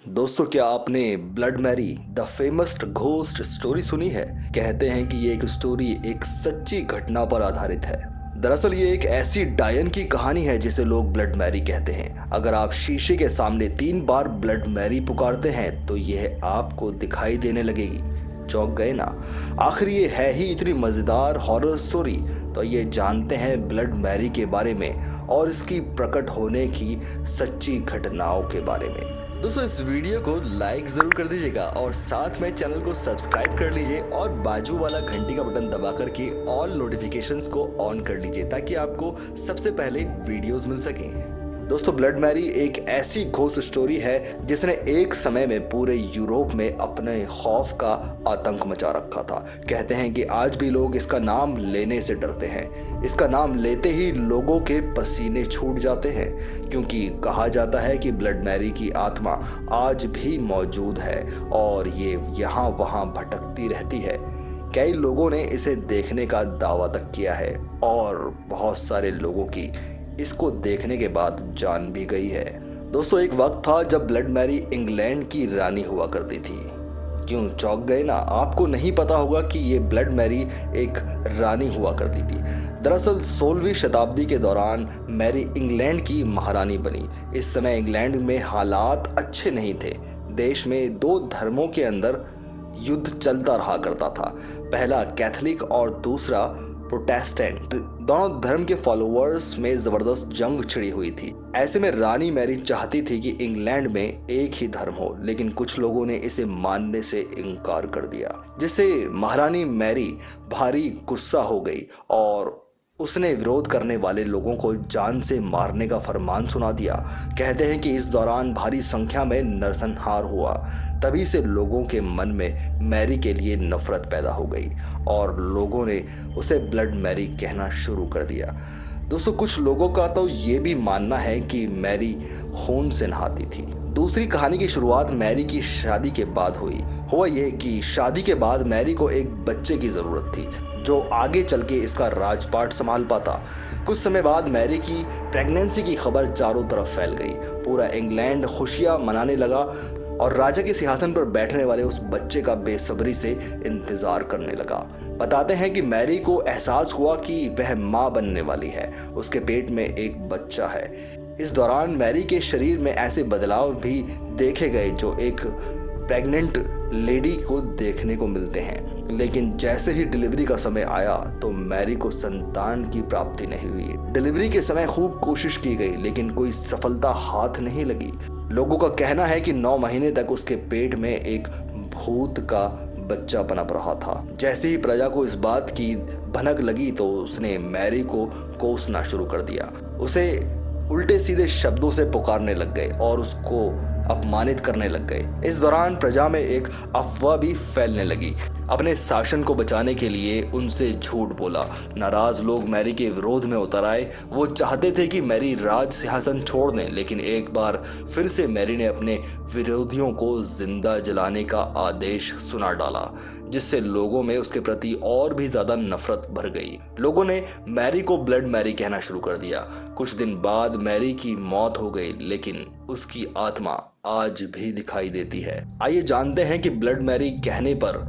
दोस्तों, क्या आपने blood Mary the famous ghost story सुनी है? कहते हैं कि ये एक स्टोरी एक सच्ची घटना पर आधारित है। दरअसल ये एक ऐसी डायन की कहानी है जिसे लोग ब्लड मैरी कहते हैं। अगर आप शीशे के सामने 3 बार ब्लड मैरी पुकारते हैं तो यह आपको दिखाई देने लगेगी। चौंक गए ना? आखिर ये है ही इतनी मजेदार हॉरर स्टोरी। तो ये जानते हैं ब्लड मैरी के बारे में और इसकी प्रकट होने की सच्ची घटनाओं के बारे में। दोस्तों, इस वीडियो को लाइक जरूर कर दीजिएगा और साथ में चैनल को सब्सक्राइब कर लीजिए और बाजू वाला घंटी का बटन दबा करके ऑल नोटिफिकेशंस को ऑन कर लीजिए ताकि आपको सबसे पहले वीडियोस मिल सके। दोस्तों, ब्लड मैरी एक ऐसी घोस्ट स्टोरी है जिसने एक समय में पूरे यूरोप में अपने खौफ का आतंक मचा रखा था। कहते हैं कि आज भी लोग इसका नाम लेने से डरते हैं। इसका नाम लेते ही लोगों के पसीने छूट जाते हैं, क्योंकि कहा जाता है कि ब्लड मैरी की आत्मा आज भी मौजूद है और ये यहाँ वहाँ भटकती रहती है। कई लोगों ने इसे देखने का दावा तक किया है और बहुत सारे लोगों की इसको देखने के बाद जान भी गई है। दोस्तों, एक वक्त था जब ब्लड मैरी इंग्लैंड की रानी हुआ करती थी। क्यों चौंक गए ना? आपको नहीं पता होगा कि ये ब्लड मैरी एक रानी हुआ करती थी। दरअसल 16वीं शताब्दी के दौरान मैरी इंग्लैंड की महारानी बनी। इस समय इंग्लैंड में हालात अच्छे नहीं थे। देश में 2 धर्मों के अंदर युद्ध चलता रहा करता था। पहला कैथोलिक और दूसरा प्रोटेस्टेंट। दोनों धर्म के फॉलोअर्स में जबरदस्त जंग छिड़ी हुई थी। ऐसे में रानी मैरी चाहती थी कि इंग्लैंड में एक ही धर्म हो, लेकिन कुछ लोगों ने इसे मानने से इनकार कर दिया, जिससे महारानी मैरी भारी गुस्सा हो गई और उसने विरोध करने वाले लोगों को जान से मारने का फरमान सुना दिया। कहते हैं कि इस दौरान भारी संख्या में नरसंहार हुआ। तभी से लोगों के मन में मैरी के लिए नफरत पैदा हो गई और लोगों ने उसे ब्लड मैरी कहना शुरू कर दिया। दोस्तों, कुछ लोगों का तो ये भी मानना है कि मैरी खून से नहाती थी। दूसरी कहानी की शुरुआत मैरी की शादी के बाद हुई। हुआ यह कि शादी के बाद मैरी को एक बच्चे की जरूरत थी जो आगे चल के इसका राजपाट संभाल पाता। कुछ समय बाद मैरी की प्रेगनेंसी की खबर चारों तरफ फैल गई। पूरा इंग्लैंड खुशियां मनाने लगा और राजा के सिंहासन पर बैठने वाले उस बच्चे का बेसब्री से इंतजार करने लगा। बताते हैं कि मैरी को एहसास हुआ कि वह मां बनने वाली है। उसके पेट में एक बच्चा है। इस दौरान मैरी के शरीर में ऐसे बदलाव भी देखे गए जो एक प्रेग्नेंट लेडी को देखने को मिलते हैं। लेकिन जैसे ही डिलीवरी का समय आया तो मैरी को संतान की प्राप्ति नहीं हुई। डिलीवरी के समय खूब कोशिश की गई लेकिन कोई सफलता हाथ नहीं लगी। लोगों का कहना है कि 9 महीने तक उसके पेट में एक भूत का बच्चा पनप रहा था। जैसे ही प्रजा को इस बात की भनक लगी तो उसने मैरी को कोसना शुरू कर दिया। उसे उल्टे सीधे शब्दों से पुकारने लग गए और उसको अपमानित करने लग गए। इस दौरान प्रजा में एक अफवाह भी फैलने लगी। अपने शासन को बचाने के लिए उनसे झूठ बोला। नाराज लोग मैरी के विरोध में उतर आए। वो चाहते थे कि मैरी राज सिंहासन छोड़ दें, लेकिन एक बार फिर से मैरी ने अपने विरोधियों को जिंदा जलाने का आदेश सुना डाला, जिससे लोगों में उसके प्रति और भी ज्यादा नफरत भर गई। लोगों ने मैरी को ब्लड मैरी कहना शुरू कर दिया। कुछ दिन बाद मैरी की मौत हो गई, लेकिन उसकी आत्मा आज भी दिखाई देती है। आइए जानते हैं कि ब्लड मैरी कहने पर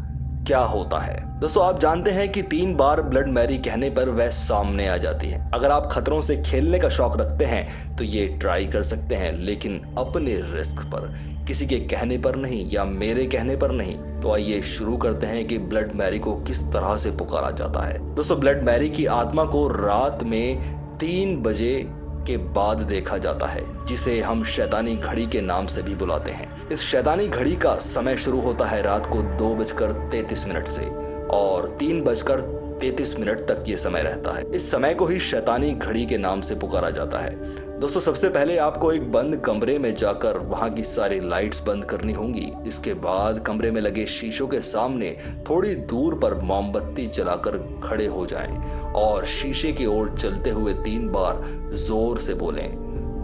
क्या होता है। दोस्तों, आप जानते हैं कि 3 बार ब्लड मैरी कहने पर वह सामने आ जाती है। अगर आप खतरों से खेलने का शौक रखते हैं तो ये ट्राई कर सकते हैं, लेकिन अपने रिस्क पर, किसी के कहने पर नहीं या मेरे कहने पर नहीं। तो आइए शुरू करते हैं कि ब्लड मैरी को किस तरह से पुकारा जाता है। दोस्तों, ब्लड मैरी की आत्मा को रात में 3 बजे के बाद देखा जाता है, जिसे हम शैतानी घड़ी के नाम से भी बुलाते हैं। इस शैतानी घड़ी का समय शुरू होता है रात को 2:33 से और 3:33 तक ये समय रहता है। इस समय को ही शैतानी घड़ी के नाम से पुकारा जाता है। दोस्तों, सबसे पहले आपको एक बंद कमरे में जाकर वहां की सारी लाइट्स बंद करनी होंगी। इसके बाद कमरे में लगे शीशों के सामने थोड़ी दूर पर मोमबत्ती जलाकर खड़े हो जाएं और शीशे की ओर चलते हुए 3 बार जोर से बोलें,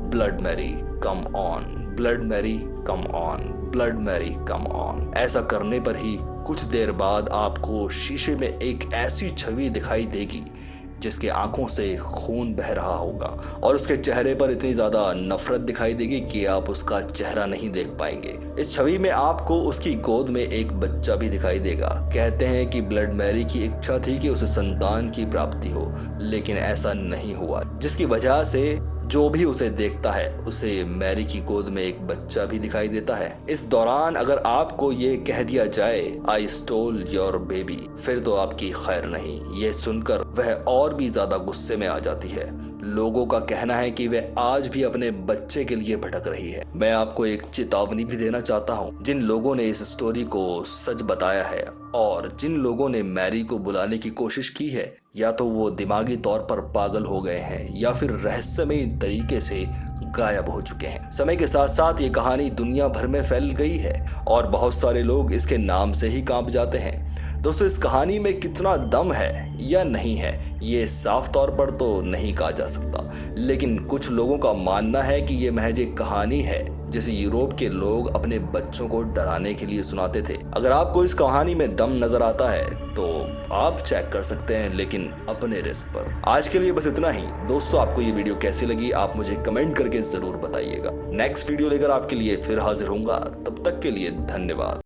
blood Mary come on, blood Mary come on, blood Mary come on. ऐसा करने पर ही कुछ देर बाद आपको शीशे में एक ऐसी छवि दिखाई देगी जिसके आंखों से खून बह रहा होगा और उसके चेहरे पर इतनी ज्यादा नफरत दिखाई देगी कि आप उसका चेहरा नहीं देख पाएंगे। इस छवि में आपको उसकी गोद में एक बच्चा भी दिखाई देगा। कहते हैं कि ब्लड मैरी की इच्छा थी कि उसे संतान की प्राप्ति हो, लेकिन ऐसा नहीं हुआ, जिसकी वजह से जो भी उसे देखता है उसे मैरी की गोद में एक बच्चा भी दिखाई देता है। इस दौरान अगर आपको ये कह दिया जाए आई स्टोल योर बेबी, फिर तो आपकी खैर नहीं। ये सुनकर वह और भी ज्यादा गुस्से में आ जाती है। लोगों का कहना है कि वह आज भी अपने बच्चे के लिए भटक रही है। मैं आपको एक चेतावनी भी देना चाहता हूँ। जिन लोगों ने इस स्टोरी को सच बताया है और जिन लोगों ने मैरी को बुलाने की कोशिश की है, या तो वो दिमागी तौर पर पागल हो गए हैं या फिर रहस्यमयी तरीके से गायब हो चुके हैं। समय के साथ साथ ये कहानी दुनिया भर में फैल गई है और बहुत सारे लोग इसके नाम से ही कांप जाते हैं। दोस्तों, इस कहानी में कितना दम है या नहीं है ये साफ तौर पर तो नहीं कहा जा सकता, लेकिन कुछ लोगों का मानना है कि ये महज एक कहानी है जिसे यूरोप के लोग अपने बच्चों को डराने के लिए सुनाते थे। अगर आपको इस कहानी में दम नजर आता है तो आप चेक कर सकते हैं, लेकिन अपने रिस्क पर। आज के लिए बस इतना ही। दोस्तों, आपको ये वीडियो कैसी लगी आप मुझे कमेंट करके जरूर बताइएगा। नेक्स्ट वीडियो लेकर आपके लिए फिर हाजिर होऊंगा। तब तक के लिए धन्यवाद।